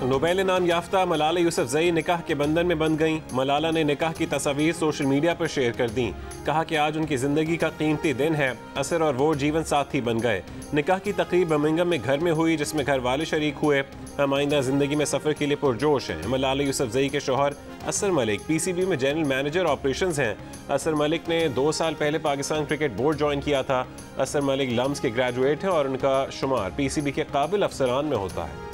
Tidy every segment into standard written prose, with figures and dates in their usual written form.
Nobel इनाम याफ्ता मलाला यूसुफजई निकाह के बंधन में बंध गईं। मलाला ने निकाह की तस्वीर सोशल मीडिया पर शेयर कर दी। कहा कि आज उनकी जिंदगी का कीमती दिन है। असर और वो जीवन साथी बन गए। निकाह की तकरीब बर्मिंघम में घर में हुई, जिसमें घर वाले शरीक हुए। हम आइंदा जिंदगी में सफर के लिए पुरजोश हैं। मलाला यूसुफजई के शौहर असर मलिक पीसीबी में जनरल मैनेजर ऑपरेशंस हैं। असर मलिक ने 2 साल पहले पाकिस्तान क्रिकेट बोर्ड ज्वाइन किया था। असर मलिक लम्स के ग्रेजुएट हैं और उनका शुमार पीसीबी के काबिल अफसरान में होता है।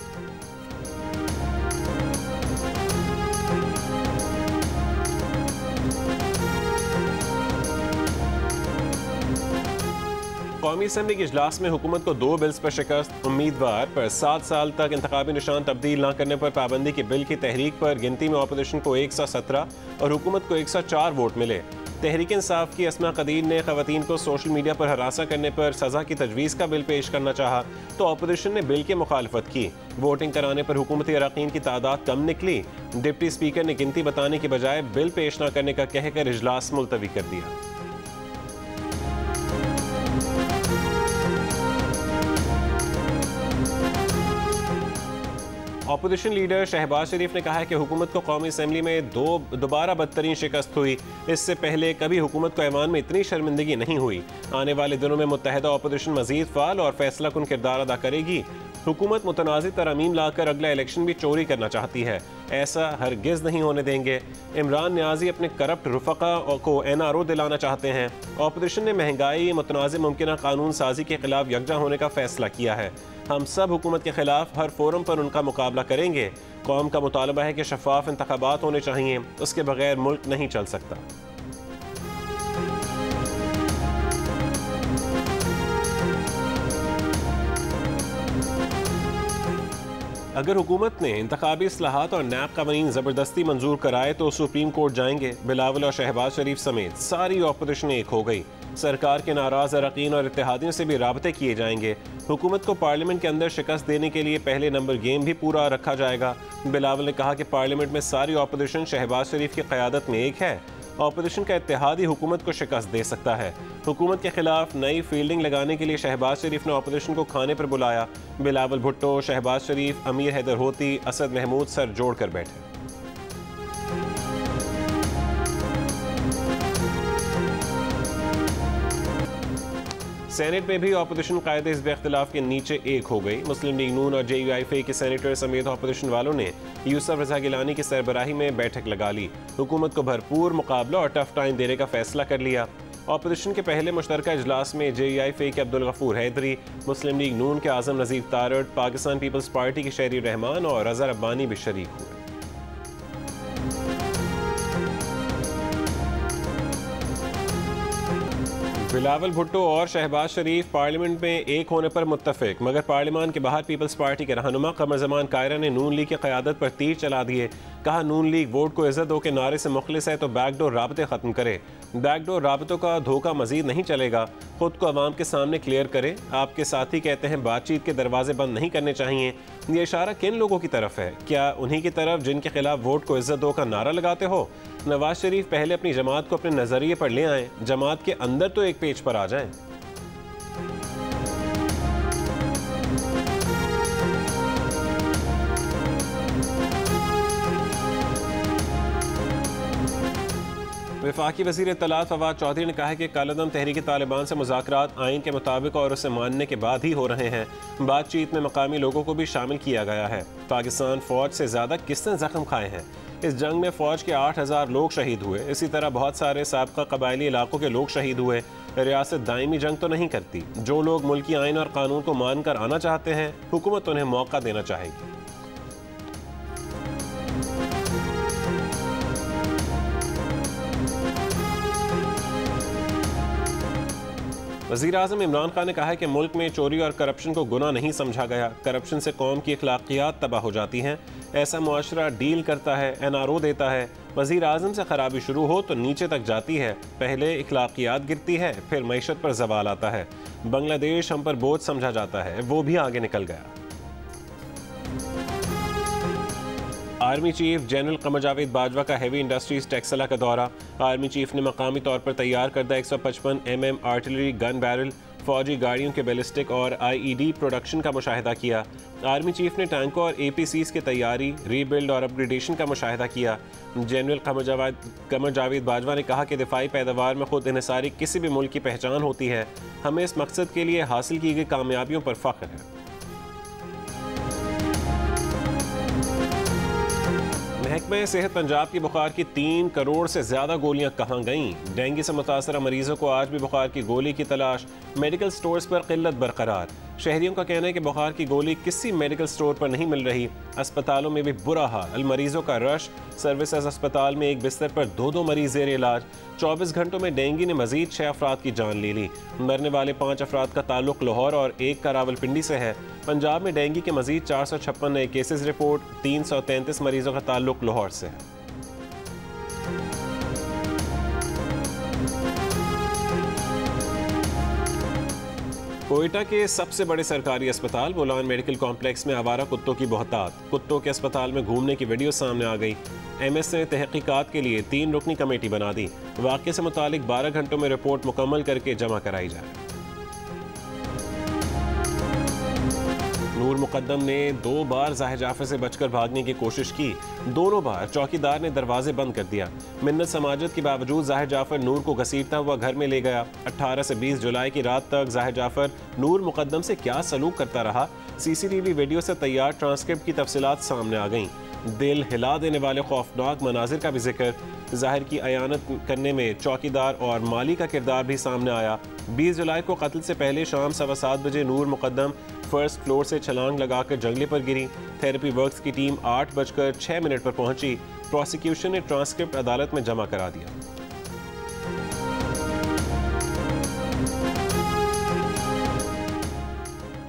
कौमी असम्बली के इजलास में हुकूमत को 2 बिल्स पर शिकस्त। उम्मीदवार पर 7 साल तक इंतखाबी निशान तब्दील न करने पर पाबंदी के बिल की तहरीक पर गिनती में अपोजिशन को 117 और हुकूमत को 104 वोट मिले। तहरीक इंसाफ की अस्मा कदीर ने खवातीन को सोशल मीडिया पर हरासा करने पर सजा की तजवीज़ का बिल पेश करना चाहा तो अपोजिशन ने बिल की मुखालफत की। वोटिंग कराने पर हुकूमती अरकान की तादाद कम निकली। डिप्टी स्पीकर ने गिनती बताने के बजाय बिल पेश न करने का कहकर इजलास मुलतवी कर दिया। अपोजिशन लीडर शहबाज शरीफ ने कहा है कि हुकूमत को कौमी असम्बली में दोबारा बदतरीन शिकस्त हुई। इससे पहले कभी हुकूमत को ऐवान में इतनी शर्मिंदगी नहीं हुई। आने वाले दिनों में मुत्तहदा अपोजिशन मजीद फाल और फैसला कुन किरदार अदा करेगी। हुकूमत मुतनाज़ि तरमीम लाकर अगला इलेक्शन भी चोरी करना चाहती है। ऐसा हरगिज़ नहीं होने देंगे। इमरान न्याजी अपने करप्ट रुफ़क़ा को NRO दिलाना चाहते हैं। अपोजिशन ने महंगाई मुतनाज़ि मुमकिन कानून साजी के खिलाफ यकजा होने का फैसला किया है। हम सब हुकूमत के खिलाफ हर फोरम पर उनका मुकाबला करेंगे। कौम का मुतालबा है कि शफाफ इंतखाबात होने चाहिए, उसके बगैर मुल्क नहीं चल सकता। अगर हुकूमत ने इंतखाबी इस्लाहात और नैब कवानीन ज़बरदस्ती मंजूर कराए तो सुप्रीम कोर्ट जाएंगे। बिलावल और शहबाज शरीफ समेत सारी अपोजिशन एक हो गई। सरकार के नाराज़ अरकान और इत्तेहादियों से भी राबते किए जाएंगे। हुकूमत को पार्लियामेंट के अंदर शिकस्त देने के लिए पहले नंबर गेम भी पूरा रखा जाएगा। बिलावल ने कहा कि पार्लियामेंट में सारी अपोजिशन शहबाज शरीफ की क़यादत में एक है। अपोजिशन का इत्तेहादी हुकूमत को शिकस्त दे सकता है। हुकूमत के खिलाफ नई फील्डिंग लगाने के लिए शहबाज शरीफ ने अपोजिशन को खाने पर बुलाया। बिलावल भुट्टो, शहबाज शरीफ, अमीर हैदर होती, असद महमूद सर जोड़ कर बैठे। सेनेट में भी अपोजिशन कायदे हिज़्ब इख्तिलाफ के नीचे एक हो गई। मुस्लिम लीग नून और JUIF के सेनेटर समेत अपोजिशन वालों ने यूसुफ रज़ा गिलानी की सरबराही में बैठक लगा ली। हुकूमत को भरपूर मुकाबला और टफ टाइम देने का फैसला कर लिया। अपोजिशन के पहले मुश्तरका इजलास में JUIF के अब्दुल गफूर हैदरी, मुस्लिम लीग नून के आज़म नज़ीर तारड़, पाकिस्तान पीपल्स पार्टी के शहरी रहमान और रज़ा रब्बानी भी शरीक हुए। बिलावल भुट्टो और शहबाज शरीफ पार्लियामेंट में एक होने पर मुत्तफिक, मगर पार्लियामान के बाहर पीपल्स पार्टी के रहनुमा कमर ज़मान कायरा ने नून लीग की क़यादत पर तीर चला दिए। कहा नून लीग वोट को इज़्ज़त दो के नारे से मुखलिस है तो बैकडोर राबते ख़त्म करे। बैकडोर राबतों का धोखा मजीद नहीं चलेगा। खुद को अवाम के सामने क्लियर करे। आपके साथी कहते हैं बातचीत के दरवाजे बंद नहीं करने चाहिए। ये इशारा किन लोगों की तरफ है? क्या उन्हीं की तरफ जिनके खिलाफ वोट को इज़्ज़त दो का नारा लगाते हो? नवाज शरीफ पहले अपनी जमात को अपने नज़रिए पर ले आएँ, जमात के अंदर तो एक पेज पर आ जाएं। वफाकी वज़ीर इत्तलात फवाद चौधरी ने कहा है कि कालेदम तहरीक तालिबान से मुज़ाकरात आइन के मुताबिक और उसे मानने के बाद ही हो रहे हैं। बातचीत में मकामी लोगों को भी शामिल किया गया है। पाकिस्तान फ़ौज से ज़्यादा किसने जख्म खाए हैं? इस जंग में फ़ौज के 8000 लोग शहीद हुए। इसी तरह बहुत सारे साबका कबायली इलाकों के लोग शहीद हुए। रियासत दायमी जंग तो नहीं करती। जो लोग मुल्की आइन और कानून को मान कर आना चाहते हैं, हुकूमत उन्हें मौका देना चाहेगी। वज़ीर आज़म इमरान खान ने कहा है कि मुल्क में चोरी और करप्शन को गुनाह नहीं समझा गया। करप्शन से कौम की अखलाकियात तबाह हो जाती हैं। ऐसा मुआशरा डील करता है, NRO देता है। वज़ीर आज़म से खराबी शुरू हो तो नीचे तक जाती है। पहले अखलाकियात गिरती है, फिर मईशत पर ज़वाल आता है। बांग्लादेश हम पर बोझ समझा जाता है, वो भी आगे निकल गया। Army chief general Qamar Javed Bajwa का हेवी इंडस्ट्रीज टेक्सला का दौरा। आर्मी चीफ ने मकामी तौर पर तैयार करदा 155 mm आर्टिलरी गन बैरल, फौजी गाड़ियों के बैलिस्टिक और IED प्रोडक्शन का मुशाहिदा किया। आर्मी चीफ ने टैंकों और APCs की तैयारी, रीबिल्ड और अपग्रेडेशन का मुशाहिदा किया। जनरल कमर जावेद बाजवा ने कहा कि दिफाई पैदावार में खुद इन्हिसारी किसी भी मुल्क की पहचान होती है। हमें इस मकसद के लिए हासिल की गई कामयाबियों पर फख्र है। महकमा सेहत पंजाब की बुखार की 3 करोड़ से ज़्यादा गोलियां कहाँ गईं? डेंगू से मुतासरा मरीजों को आज भी बुखार की गोली की तलाश। मेडिकल स्टोर्स पर किल्लत बरकरार। शहरियों का कहना है कि बुखार की गोली किसी मेडिकल स्टोर पर नहीं मिल रही। अस्पतालों में भी बुरा हाल, मरीजों का रश। सर्विसेज अस्पताल में एक बिस्तर पर 2 मरीज ज़ेर इलाज। 24 घंटों में डेंगू ने मजीद 6 अफराद की जान ले ली। मरने वाले 5 अफराद का ताल्लुक लाहौर और 1 का रावलपिंडी से है। पंजाब में डेंगू के मजीद 456 नए केसेस रिपोर्ट। 333 मरीजों का ताल्लुक लाहौर से है। कोयटा के सबसे बड़े सरकारी अस्पताल बोलान मेडिकल कॉम्प्लेक्स में आवारा कुत्तों की बहुतात। कुत्तों के अस्पताल में घूमने की वीडियो सामने आ गई। MS ने तहकीकात के लिए 3 रुकनी कमेटी बना दी। वाक़े से मुतालिक 12 घंटों में रिपोर्ट मुकम्मल करके जमा कराई जाए। नूर मुकद्दम ने 2 बार ज़ाहिर जाफर से बचकर भागने की कोशिश की। दोनों बार चौकीदार ने दरवाजे बंद कर दिया। मिन्नत समाजत के बावजूद ज़ाहिर जाफर नूर को घसीटता हुआ घर में ले गया। 18 से 20 जुलाई की रात तक ज़ाहिर जाफर नूर मुकद्दम से क्या सलूक करता रहा, CCTV वीडियो से तैयार ट्रांसक्रिप्ट की तफसीलात सामने आ गईं। दिल हिला देने वाले खौफनाक मनाजिर का भी जिक्र। ज़ाहिर की अयानत करने में चौकीदार और माली का किरदार भी सामने आया। 20 जुलाई को कत्ल से पहले शाम 7:15 बजे नूर मुकद्दम फर्स्ट फ्लोर से छलांग लगाकर जंगले पर गिरी। थेरेपी वर्क्स की टीम 8:06 पर पहुंची। प्रोसिक्यूशन ने ट्रांसक्रिप्ट अदालत में जमा करा दिया।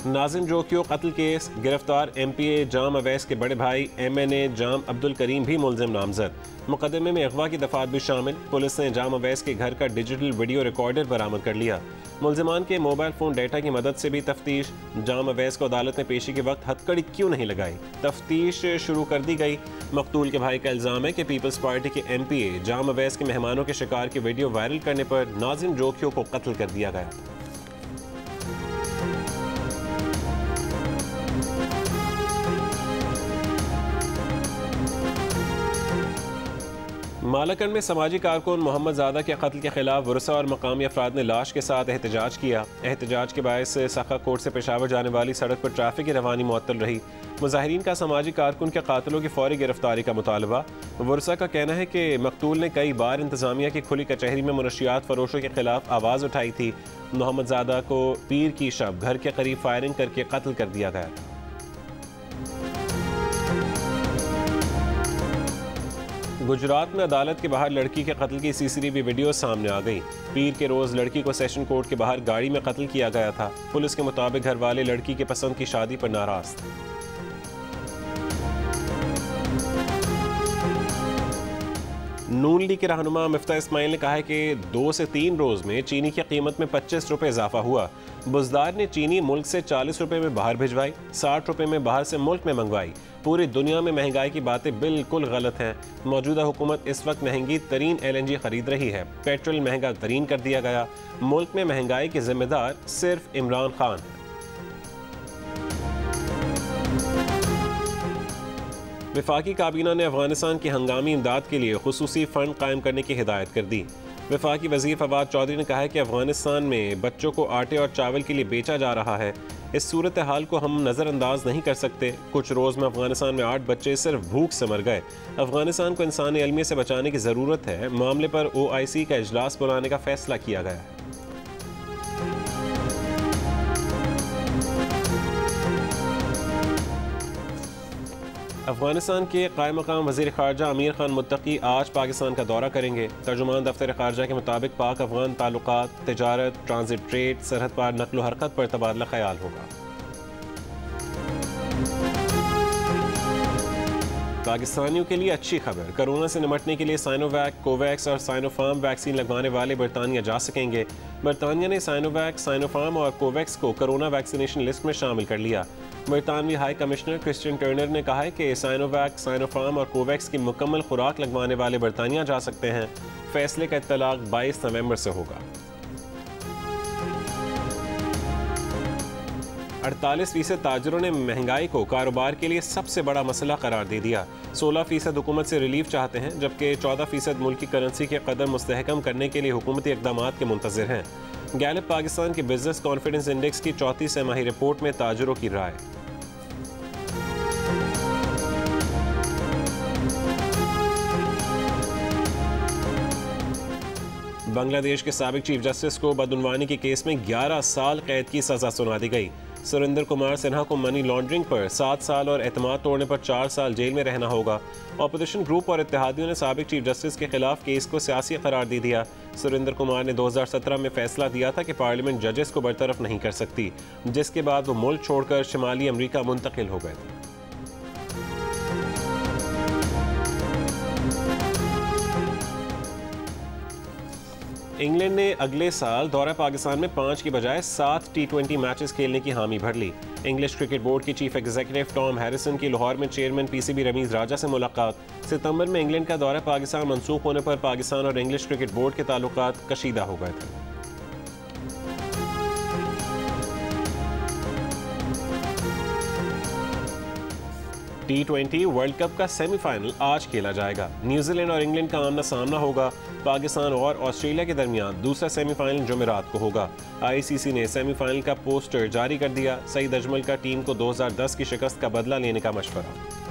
नाजिम जोकियो कत्ल केस, गिरफ्तार MPA जाम अवैस के बड़े भाई MNA जाम अब्दुल करीम भी मुलजिम नामजद। मुकदमे में अगवा की दफात भी शामिल। पुलिस ने जाम अवैस के घर का डिजिटल वीडियो रिकॉर्डर बरामद कर लिया। मुलजिमान के मोबाइल फ़ोन डेटा की मदद से भी तफ्तीश। जाम अवैस को अदालत में पेशी के वक्त हथकड़ी क्यों नहीं लगाई, तफ्तीश शुरू कर दी गई। मकतूल के भाई का इल्ज़ाम है कि पीपल्स पार्टी के MPA जाम अवैस के मेहमानों के शिकार के वीडियो वायरल करने पर नाजिम जोकियो को कत्ल कर दिया गया। मालाकंड में समाजी कारकुन मोहम्मद ज़ादा के कत्ल के खिलाफ वरसा और मकामी अफराद ने लाश के साथ एहतजाज किया। एहतजाज के बायस सखा कोट से पेशावर जाने वाली सड़क पर ट्रैफिक की रवानी मुअत्तल रही। मुजाहिरीन का समाजी कारकुन के कातिलों की फौरी गिरफ्तारी का मुतालबा। वरसा का कहना है कि मकतूल ने कई बार इंतजामिया की खुली कचहरी में मुनशियात फरोशों के खिलाफ आवाज़ उठाई थी। मोहम्मद ज़ादा को पीर की शब घर के करीब फायरिंग करके कत्ल कर दिया गया था। गुजरात में अदालत के बाहर लड़की के कत्ल की CCTV वीडियो सामने आ गई। पीर के रोज़ लड़की को सेशन कोर्ट के बाहर गाड़ी में कत्ल किया गया था। पुलिस के मुताबिक घर वाले लड़की के पसंद की शादी पर नाराज थे। नून लीग के रहनुमा मिफ्ता इस्माइल ने कहा है कि 2 से 3 रोज़ में चीनी की कीमत में 25 रुपये इजाफा हुआ। बुजदार ने चीनी मुल्क से 40 रुपये में बाहर भिजवाई, 60 रुपये में बाहर से मुल्क में मंगवाई। पूरी दुनिया में महंगाई की बातें बिल्कुल गलत हैं। मौजूदा हुकूमत इस वक्त महंगी तरीन LNG खरीद रही है। पेट्रोल महंगा तरीन कर दिया गया। मुल्क में महंगाई के जिम्मेदार सिर्फ इमरान खान है। वफाकी काबीना ने अफगानिस्तान की हंगामी इमदाद के लिए खुसूसी फ़ंड कायम करने की हिदायत कर दी। वफाकी वज़ीर फवाद चौधरी ने कहा है कि अफगानिस्तान में बच्चों को आटे और चावल के लिए बेचा जा रहा है। इस सूरत हाल को हम नज़रअंदाज नहीं कर सकते। कुछ रोज़ में अफगानिस्तान में 8 बच्चे सिर्फ भूख से मर गए। अफगानिस्तान को इंसानी अलमियत से बचाने की ज़रूरत है। मामले पर OIC का इजलास बुलाने का फैसला किया गया है। अफगानिस्तान के कायम मकाम वज़ीर ख़ारजा अमीर खान मुत्तकी आज पाकिस्तान का दौरा करेंगे। तर्जुमान दफ्तर ख़ारजा के मुताबिक पाक अफगान ताल्लुकात, तिजारत, ट्रांजिट ट्रेड, सरहद पार नकलो हरकत पर तबादला ख्याल होगा। पाकिस्तानियों के लिए अच्छी खबर, कोरोना से निपटने के लिए साइनोवैक, कोवैक्स और साइनोफार्म वैक्सीन लगवाने वाले बरतानिया जा सकेंगे। बरतानिया ने साइनोवैक, साइनोफार्म और कोवैक्स को कोरोना वैक्सीनेशन लिस्ट में शामिल कर लिया। बरतानवी हाई कमिश्नर क्रिस्टियन टर्नर ने कहा है कि साइनोवैक, साइनोफार्म और कोवैक्स की मुकम्मल खुराक लगवाने वाले बरतानिया जा सकते हैं। फैसले का इत्तलाक 22 नवंबर से होगा। 48% ताजरों ने महंगाई को कारोबार के लिए सबसे बड़ा मसला करार दे दिया। 16% हुकूमत से रिलीफ चाहते हैं, जबकि 14% मुल्क की करेंसी के कदर मुस्तहकम करने के लिए हुकूमती इक़दाम के मुंतज़िर हैं। गैलप पाकिस्तान के बिजनेस कॉन्फिडेंस इंडेक्स की 34 तिमाही रिपोर्ट में ताजरों की राय। बांग्लादेश के साबिक चीफ जस्टिस को बदउनवानी के केस में 11 साल कैद की सजा सुना दी गई। सुरेंद्र कुमार सिन्हा को मनी लॉन्ड्रिंग पर 7 साल और एतमाद तोड़ने पर 4 साल जेल में रहना होगा। अपोजिशन ग्रुप और इत्तेहादियों ने साबिक चीफ जस्टिस के खिलाफ केस को सियासी करार दे दिया। सुरेंद्र कुमार ने 2017 में फैसला दिया था कि पार्लियामेंट जजेस को बरतरफ नहीं कर सकती, जिसके बाद वो मुल्क छोड़कर शिमाली अमरीका मुंतकिल हो गए थे। इंग्लैंड ने अगले साल दौरा पाकिस्तान में 5 की बजाय 7 T20 मैचेस खेलने की हामी भर ली। इंग्लिश क्रिकेट बोर्ड के चीफ एग्जीक्यूटिव टॉम हैरिसन की लाहौर में चेयरमैन PCB रमीज राजा से मुलाकात। सितंबर में इंग्लैंड का दौरा पाकिस्तान मंसूख होने पर पाकिस्तान और इंग्लिश क्रिकेट बोर्ड के ताल्लुकात कशीदा हो गए थे। T20 वर्ल्ड कप का सेमीफाइनल आज खेला जाएगा। न्यूजीलैंड और इंग्लैंड का आमना सामना होगा। पाकिस्तान और ऑस्ट्रेलिया के दरमियान दूसरा सेमीफाइनल जुमेरात को होगा। ICC ने सेमीफाइनल का पोस्टर जारी कर दिया। सईद अजमल का टीम को 2010 की शिकस्त का बदला लेने का मशवरा।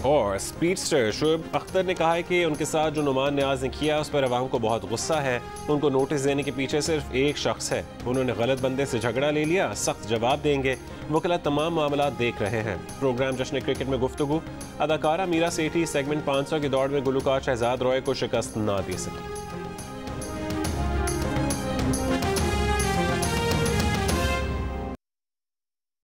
और स्पीडस्टर शोएब अख्तर ने कहा है कि उनके साथ जो नुमान न्याज ने किया उस पर अवाम को बहुत गुस्सा है। उनको नोटिस देने के पीछे सिर्फ एक शख्स है। उन्होंने गलत बंदे से झगड़ा ले लिया, सख्त जवाब देंगे। वकला तमाम मामला देख रहे हैं। प्रोग्राम जश्न क्रिकेट में गुफ्तगू। अदाकारा मीरा सेठी सेगमेंट 500 की दौड़ में गुलूकार शहजाद रॉय को शिकस्त ना दे सकी।